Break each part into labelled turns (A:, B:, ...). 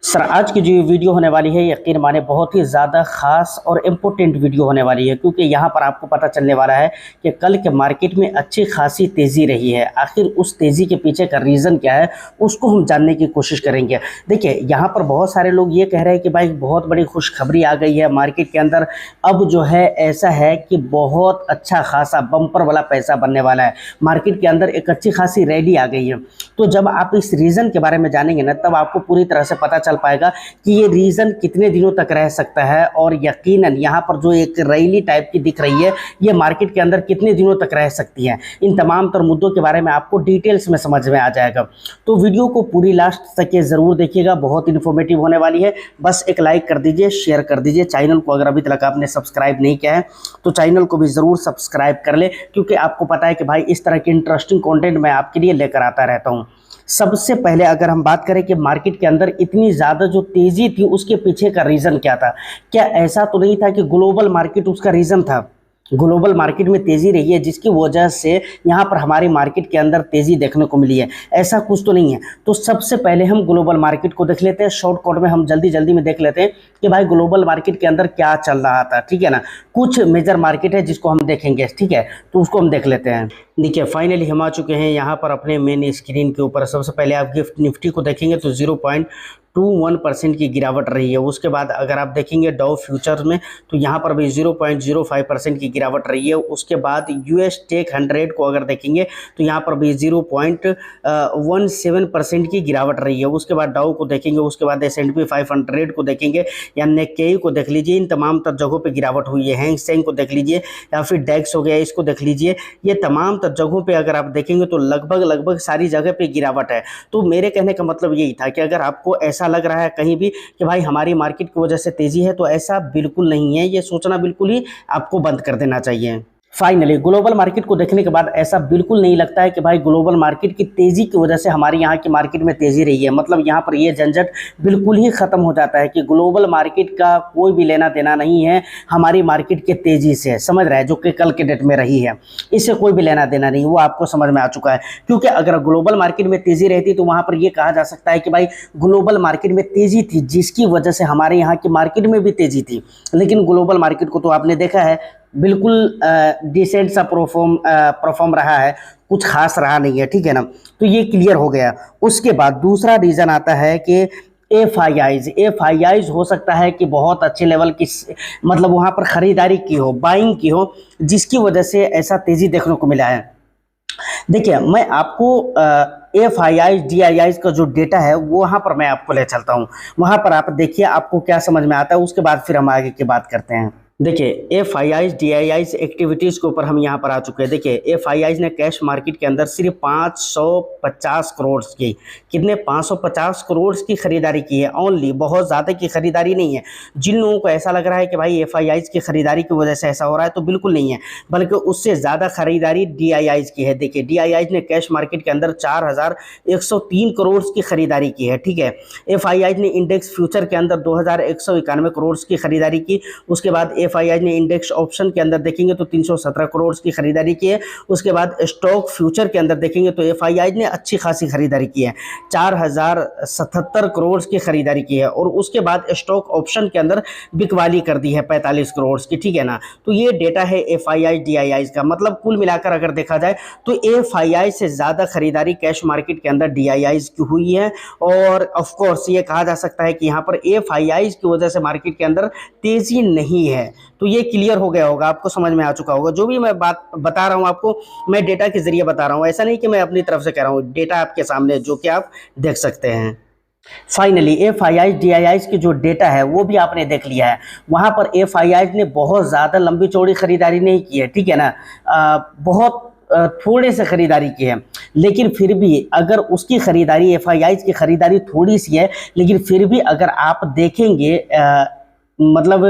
A: Sir आज की जो ये वीडियो होने वाली है यकीन माने बहुत ही ज़्यादा ख़ास और इम्पोर्टेंट वीडियो होने वाली है, क्योंकि यहाँ पर आपको पता चलने वाला है कि कल के मार्केट में अच्छी खासी तेज़ी रही है। आखिर उस तेज़ी के पीछे का रीज़न क्या है उसको हम जानने की कोशिश करेंगे। देखिए यहाँ पर बहुत सारे लोग ये कह रहे हैं कि भाई बहुत बड़ी खुशखबरी आ गई है मार्केट के अंदर। अब जो है ऐसा है कि बहुत अच्छा खासा बम्पर वाला पैसा बनने वाला है। मार्केट के अंदर एक अच्छी खासी रैली आ गई है। तो जब आप इस रीज़न के बारे में जानेंगे ना तब आपको पूरी तरह से पता चल पाएगा कि ये रीज़न कितने दिनों तक रह सकता है, और यकीनन यहाँ पर जो एक रैली टाइप की दिख रही है ये मार्केट के अंदर कितने दिनों तक रह सकती है। इन तमाम तर मुद्दों के बारे में आपको डिटेल्स में समझ में आ जाएगा। तो वीडियो को पूरी लास्ट तक ये ज़रूर देखिएगा, बहुत इन्फॉर्मेटिव होने वाली है। बस एक लाइक कर दीजिए, शेयर कर दीजिए। चैनल को अगर अभी तक आपने सब्सक्राइब नहीं किया है तो चैनल को भी ज़रूर सब्सक्राइब कर ले, क्योंकि आपको पता है कि भाई इस तरह की इंटरेस्टिंग कंटेंट मैं आपके लिए लेकर आता रहता हूँ। सबसे पहले अगर हम बात करें कि मार्केट के अंदर इतनी ज़्यादा जो तेज़ी थी उसके पीछे का रीज़न क्या था। क्या ऐसा तो नहीं था कि ग्लोबल मार्केट उसका रीज़न था? ग्लोबल मार्केट में तेज़ी रही है जिसकी वजह से यहाँ पर हमारी मार्केट के अंदर तेज़ी देखने को मिली है, ऐसा कुछ तो नहीं है। तो सबसे पहले हम ग्लोबल मार्केट को देख लेते हैं। शॉर्टकट में हम जल्दी में देख लेते हैं कि भाई ग्लोबल मार्केट के अंदर क्या चल रहा था, ठीक है ना। कुछ मेजर मार्केट है जिसको हम देखेंगे, ठीक है, तो उसको हम देख लेते हैं। देखिए फाइनली हम आ चुके हैं यहाँ पर अपने मेन स्क्रीन के ऊपर। सबसे पहले आप गिफ्ट निफ्टी को देखेंगे तो 0.21% की गिरावट रही है। उसके बाद अगर आप देखेंगे डाउ फ्यूचर्स में तो यहाँ पर भी 0.05% की गिरावट रही है। उसके बाद यूएस टेक 100 को अगर देखेंगे तो यहाँ पर भी 0.17% की गिरावट रही है। उसके बाद डाउ को देखेंगे, उसके बाद S&P 500 को देखेंगे या निक्केई को देख लीजिए, इन तमाम तर जगहों पे गिरावट हुई है। हैंग सेंग को देख लीजिए या फिर डेक्स हो गया, इसको देख लीजिए। ये तमाम तर जगहों पे अगर आप देखेंगे तो लगभग सारी जगह पे गिरावट है। तो मेरे कहने का मतलब यही था कि अगर आपको ऐसा लग रहा है कहीं भी कि भाई हमारी मार्केट की वजह से तेज़ी है, तो ऐसा बिल्कुल नहीं है। ये सोचना बिल्कुल ही आपको बंद कर देना चाहिए। फाइनली ग्लोबल मार्केट को देखने के बाद ऐसा बिल्कुल नहीं लगता है कि भाई ग्लोबल मार्केट की तेज़ी की वजह से हमारे यहाँ की मार्केट में तेज़ी रही है। मतलब यहाँ पर ये झंझट बिल्कुल ही ख़त्म हो जाता है कि ग्लोबल मार्केट का कोई भी लेना देना नहीं है हमारी मार्केट के तेज़ी से, समझ रहे हैं, जो कि कल के डेट में रही है। इससे कोई भी लेना देना नहीं, वो आपको समझ में आ चुका है। क्योंकि अगर ग्लोबल मार्केट में तेज़ी रहती तो वहाँ पर यह कहा जा सकता है कि भाई ग्लोबल मार्केट में तेज़ी थी जिसकी वजह से हमारे यहाँ की मार्केट में भी तेज़ी थी। लेकिन ग्लोबल मार्केट को तो आपने देखा है बिल्कुल डिसेंट सा परफॉर्म रहा है, कुछ खास रहा नहीं है, ठीक है ना। तो ये क्लियर हो गया। उसके बाद दूसरा रीज़न आता है कि एफ आई आईज हो सकता है कि बहुत अच्छे लेवल की मतलब वहाँ पर ख़रीदारी की हो, बाइंग की हो, जिसकी वजह से ऐसा तेज़ी देखने को मिला है। देखिए मैं आपको एफ डी आई आई का जो डेटा है वहाँ पर मैं आपको ले चलता हूँ। वहाँ पर आप देखिए आपको क्या समझ में आता है, उसके बाद फिर हम आगे की बात करते हैं। देखिए एफ डी आई एक्टिविटीज़ के ऊपर हम यहाँ पर आ चुके हैं। देखिए एफ ने कैश मार्केट के अंदर सिर्फ 550 करोड़ की, कितने 550 करोड़ की खरीदारी की है ओनली, बहुत ज़्यादा की खरीदारी नहीं है। जिन लोगों को ऐसा लग रहा है कि भाई एफ की खरीदारी की वजह से ऐसा हो रहा है, तो बिल्कुल नहीं है, बल्कि उससे ज़्यादा खरीदारी डी की है। देखिए डी ने कैश मार्केट के अंदर 4103 करोड़ की खरीदारी की है, ठीक है। एफ ने इंडेक्स फ्यूचर के अंदर 2191 करोड़ की खरीदारी की। उसके बाद एफ ने इंडेक्स ऑप्शन के अंदर देखेंगे तो 317 करोड़ की खरीदारी की है। उसके बाद स्टॉक फ्यूचर के अंदर देखेंगे तो एफ ने अच्छी खासी खरीदारी की है, 4077 करोड़ की खरीदारी की है। और उसके बाद स्टॉक ऑप्शन के अंदर बिकवाली कर दी है 45 करोड़ की, ठीक है ना। तो ये डेटा है एफ डी आई का। मतलब कुल मिलाकर अगर देखा जाए तो एफ से ज़्यादा खरीदारी कैश मार्केट के अंदर डी की हुई है। और ऑफकोर्स ये कहा जा सकता है कि यहाँ पर एफ की वजह से मार्केट के अंदर तेज़ी नहीं है। तो ये क्लियर हो गया होगा, आपको समझ में आ चुका होगा। जो भी मैं बात बता रहा हूँ आपको, मैं डेटा के जरिए बता रहा हूँ, ऐसा नहीं कि मैं अपनी तरफ से कह रहा हूँ। डेटा आपके सामने जो कि आप देख सकते हैं। फाइनली एफ डी आई की जो डेटा है वो भी आपने देख लिया है। वहाँ पर एफ ने बहुत ज़्यादा लंबी चौड़ी खरीदारी नहीं की है, ठीक है ना। बहुत थोड़े से खरीदारी की है, लेकिन फिर भी अगर उसकी खरीदारी एफ की खरीदारी थोड़ी सी है, लेकिन फिर भी अगर आप देखेंगे मतलब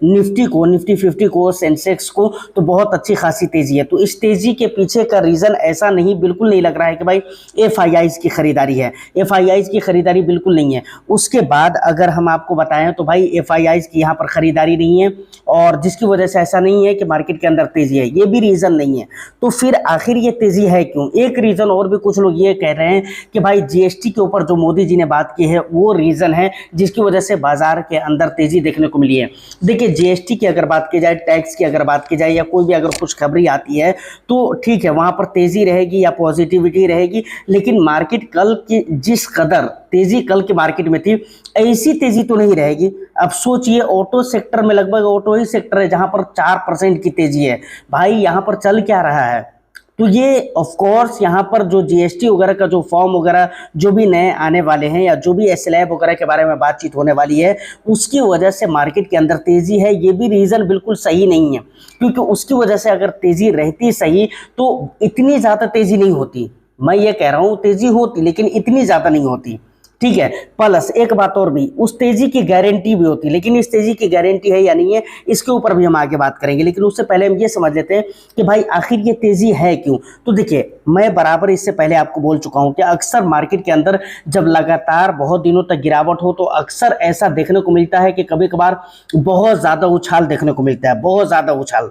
A: निफ्टी 50 को, सेंसेक्स को, तो बहुत अच्छी खासी तेजी है। तो इस तेजी के पीछे का रीज़न ऐसा नहीं, बिल्कुल नहीं लग रहा है कि भाई एफआईआईज़ की खरीदारी है। एफआईआईज़ की खरीदारी बिल्कुल नहीं है। उसके बाद अगर हम आपको बताएं तो भाई एफआईआईज़ की यहाँ पर खरीदारी नहीं है, और जिसकी वजह से ऐसा नहीं है कि मार्केट के अंदर तेजी है, ये भी रीज़न नहीं है। तो फिर आखिर ये तेजी है क्यों? एक रीज़न और भी कुछ लोग ये कह रहे हैं कि भाई जीएसटी के ऊपर जो मोदी जी ने बात की है वो रीज़न है जिसकी वजह से बाजार के अंदर तेजी देखने को मिली है। देखिए, जीएसटी की अगर बात की जाए, टैक्स की अगर बात की जाए, या कोई भी अगर खुशखबरी आती है तो ठीक है, वहाँ पर तेजी रहेगी या पॉजिटिविटी रहेगी, लेकिन मार्केट कल की जिस कदर तेजी कल के मार्केट में थी, ऐसी तेजी तो नहीं रहेगी। अब सोचिए, ऑटो सेक्टर में लगभग ऑटो ही सेक्टर है जहां पर 4% की तेजी है। भाई यहां पर चल क्या रहा है? तो ये ऑफ कोर्स यहाँ पर जो जीएसटी वगैरह का जो फॉर्म वगैरह जो भी नए आने वाले हैं, या जो भी स्लैब वगैरह के बारे में बातचीत होने वाली है, उसकी वजह से मार्केट के अंदर तेजी है, ये भी रीज़न बिल्कुल सही नहीं है। क्योंकि उसकी वजह से अगर तेजी रहती सही तो इतनी ज़्यादा तेजी नहीं होती। मैं ये कह रहा हूँ तेजी होती, लेकिन इतनी ज़्यादा नहीं होती, ठीक है। प्लस एक बात और भी, उस तेजी की गारंटी भी होती, लेकिन इस तेजी की गारंटी है या नहीं है, इसके ऊपर भी हम आगे बात करेंगे। लेकिन उससे पहले हम ये समझ लेते हैं कि भाई आखिर ये तेजी है क्यों। तो देखिए, मैं बराबर इससे पहले आपको बोल चुका हूं कि अक्सर मार्केट के अंदर जब लगातार बहुत दिनों तक गिरावट हो तो अक्सर ऐसा देखने को मिलता है कि कभी कभार बहुत ज़्यादा उछाल देखने को मिलता है, बहुत ज़्यादा उछाल,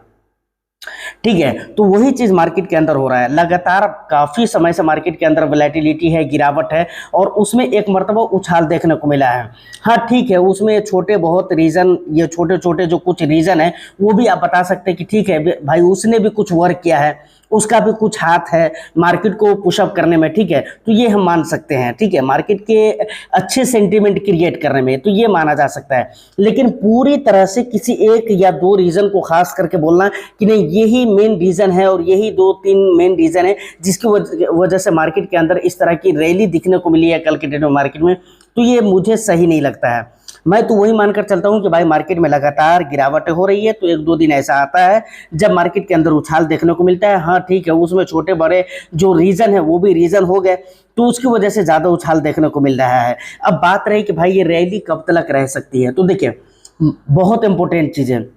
A: ठीक है। तो वही चीज मार्केट के अंदर हो रहा है। लगातार काफी समय से मार्केट के अंदर वोलेटिलिटी है, गिरावट है, और उसमें एक मर्तबा उछाल देखने को मिला है। हाँ ठीक है, उसमें छोटे बहुत रीजन, ये छोटे छोटे जो कुछ रीजन है वो भी आप बता सकते हैं कि ठीक है भाई उसने भी कुछ वर्क किया है, उसका भी कुछ हाथ है मार्केट को पुशअप करने में, ठीक है। तो ये हम मान सकते हैं, ठीक है, मार्केट के अच्छे सेंटीमेंट क्रिएट करने में, तो ये माना जा सकता है। लेकिन पूरी तरह से किसी एक या दो रीजन को खास करके बोलना कि नहीं यही मेन रीजन है और यही 2-3 मेन रीजन है जिसकी वजह से मार्केट के अंदर इस तरह की रैली दिखने को मिली है कल के डेट में मार्केट में, तो ये मुझे सही नहीं लगता है। मैं तो वही मानकर चलता हूं कि भाई मार्केट में लगातार गिरावट हो रही है, तो 1-2 दिन ऐसा आता है जब मार्केट के अंदर उछाल देखने को मिलता है। हाँ ठीक है, उसमें छोटे बड़े जो रीजन है वो भी रीजन हो गए, तो उसकी वजह से ज़्यादा उछाल देखने को मिल रहा है। अब बात रही कि भाई ये रैली कब तक रह सकती है, तो देखिए बहुत इंपॉर्टेंट चीज़ है,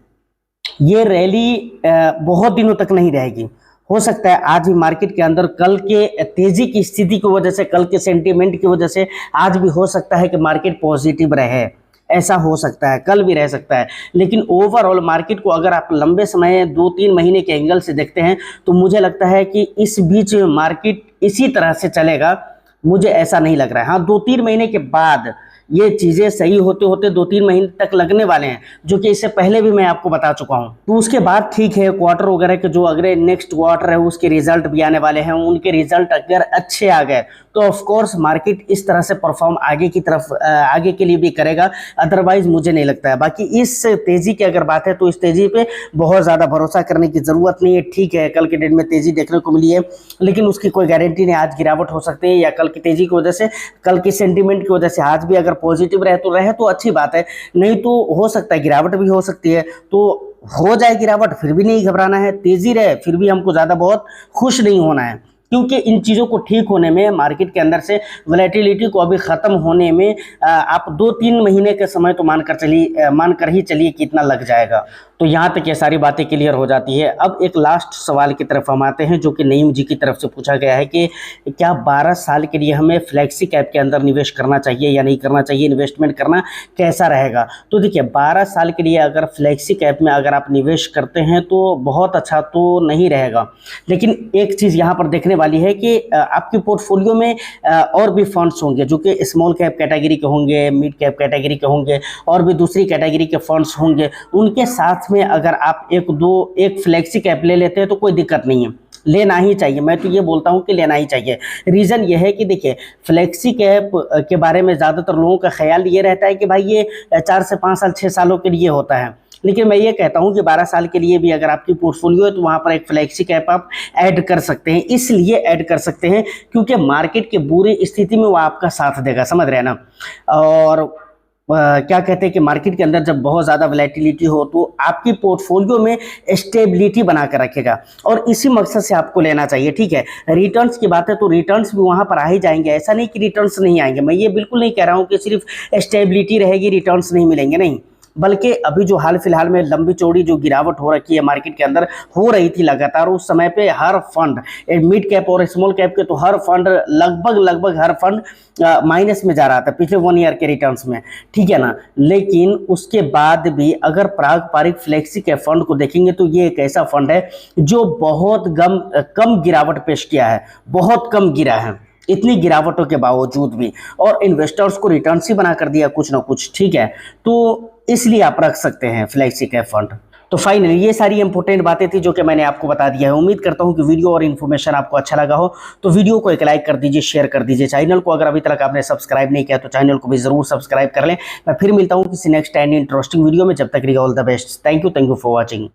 A: ये रैली बहुत दिनों तक नहीं रहेगी। हो सकता है आज भी मार्केट के अंदर कल के तेजी की स्थिति की वजह से, कल के सेंटीमेंट की वजह से आज भी हो सकता है कि मार्केट पॉजिटिव रहे, ऐसा हो सकता है, कल भी रह सकता है। लेकिन ओवरऑल मार्केट को अगर आप लंबे समय 2-3 महीने के एंगल से देखते हैं तो मुझे लगता है कि इस बीच मार्केट इसी तरह से चलेगा, मुझे ऐसा नहीं लग रहा है। हाँ 2-3 महीने के बाद ये चीज़ें सही होते होते 2-3 महीने तक लगने वाले हैं, जो कि इससे पहले भी मैं आपको बता चुका हूँ। तो उसके बाद ठीक है, क्वार्टर वगैरह के जो अगले नेक्स्ट क्वार्टर है उसके रिजल्ट भी आने वाले हैं, उनके रिजल्ट अगर अच्छे आ गए तो ऑफ कोर्स मार्केट इस तरह से परफॉर्म आगे की तरफ आगे के लिए भी करेगा, अदरवाइज मुझे नहीं लगता है। बाकी इस तेजी की अगर बात है तो इस तेजी पे बहुत ज़्यादा भरोसा करने की ज़रूरत नहीं है। ठीक है, कल के डेट में तेजी देखने को मिली है, लेकिन उसकी कोई गारंटी नहीं, आज गिरावट हो सकती है, या कल की तेजी की वजह से, कल की सेंटीमेंट की वजह से आज भी अगर पॉजिटिव रहे तो अच्छी बात है, नहीं तो हो सकता है गिरावट भी हो सकती है। तो हो जाए गिरावट फिर भी नहीं घबराना है, तेजी रहे फिर भी हमको ज़्यादा बहुत खुश नहीं होना है, क्योंकि इन चीज़ों को ठीक होने में, मार्केट के अंदर से वोलेटिलिटी को अभी ख़त्म होने में आप 2-3 महीने के समय तो मानकर ही चलिए कितना लग जाएगा। तो यहाँ तक ये सारी बातें क्लियर हो जाती है। अब एक लास्ट सवाल की तरफ हम आते हैं, जो कि नईम जी की तरफ से पूछा गया है कि क्या 12 साल के लिए हमें फ्लैक्सी कैप के अंदर निवेश करना चाहिए या नहीं करना चाहिए, इन्वेस्टमेंट करना कैसा रहेगा। तो देखिए 12 साल के लिए अगर फ्लैक्सी कैप में अगर आप निवेश करते हैं तो बहुत अच्छा तो नहीं रहेगा, लेकिन एक चीज़ यहाँ पर देखने वाली है कि आपके पोर्टफोलियो में और भी फंड्स होंगे जो कि स्मॉल कैप कैटेगरी के होंगे, मिड कैप कैटेगरी के होंगे, और भी दूसरी कैटेगरी के फंड्स होंगे। उनके साथ में अगर आप एक फ्लैक्सी कैप ले लेते हैं तो कोई दिक्कत नहीं है, लेना ही चाहिए। मैं तो ये बोलता हूँ कि लेना ही चाहिए। रीज़न ये है कि देखिए फ्लैक्सी कैप के बारे में ज़्यादातर लोगों का ख्याल ये रहता है कि भाई ये 4 से 5 साल 6 सालों के लिए होता है, लेकिन मैं ये कहता हूँ कि 12 साल के लिए भी अगर आपकी पोर्टफोलियो है तो वहाँ पर एक फ्लैक्सी कैप आप ऐड कर सकते हैं। इसलिए ऐड कर सकते हैं क्योंकि मार्केट के बुरी स्थिति में वो आपका साथ देगा, समझ रहे हैं ना। और क्या कहते हैं कि मार्केट के अंदर जब बहुत ज़्यादा वोलेटिलिटी हो तो आपकी पोर्टफोलियो में स्टेबिलिटी बना कर रखेगा, और इसी मकसद से आपको लेना चाहिए। ठीक है, रिटर्न्स की बात है तो रिटर्न्स भी वहाँ पर आ ही जाएंगे, ऐसा नहीं कि रिटर्न्स नहीं आएंगे। मैं ये बिल्कुल नहीं कह रहा हूँ कि सिर्फ स्टेबिलिटी रहेगी रिटर्न्स नहीं मिलेंगे, नहीं, बल्कि अभी जो हाल फिलहाल में लंबी चौड़ी जो गिरावट हो रखी है मार्केट के अंदर, हो रही थी लगातार, उस समय पे हर फंड, मिड कैप और स्मॉल कैप के तो हर फंड लगभग हर फंड माइनस में जा रहा था पिछले 1 ईयर के रिटर्न्स में, ठीक है ना। लेकिन उसके बाद भी अगर पारंपरिक फ्लेक्सी कैप फंड को देखेंगे तो ये एक ऐसा फंड है जो बहुत कम गिरावट पेश किया है, बहुत कम गिरा है इतनी गिरावटों के बावजूद भी, और इन्वेस्टर्स को रिटर्न्स ही बना कर दिया कुछ ना कुछ, ठीक है। तो इसलिए आप रख सकते हैं फ्लेक्सी कैप फंड। तो फाइनली ये सारी इंपॉर्टेंट बातें थी जो कि मैंने आपको बता दिया है। उम्मीद करता हूं कि वीडियो और इन्फॉर्मेशन आपको अच्छा लगा हो, तो वीडियो को एक लाइक कर दीजिए, शेयर कर दीजिए। चैनल को अगर अभी तक आपने सब्सक्राइब नहीं किया तो चैनल को भी जरूर सब्सक्राइब कर लें। मैं फिर मिलता हूं किसी नेक्स्ट एंड इंटरेस्टिंग वीडियो में, जब तक all the best. Thank you for watching.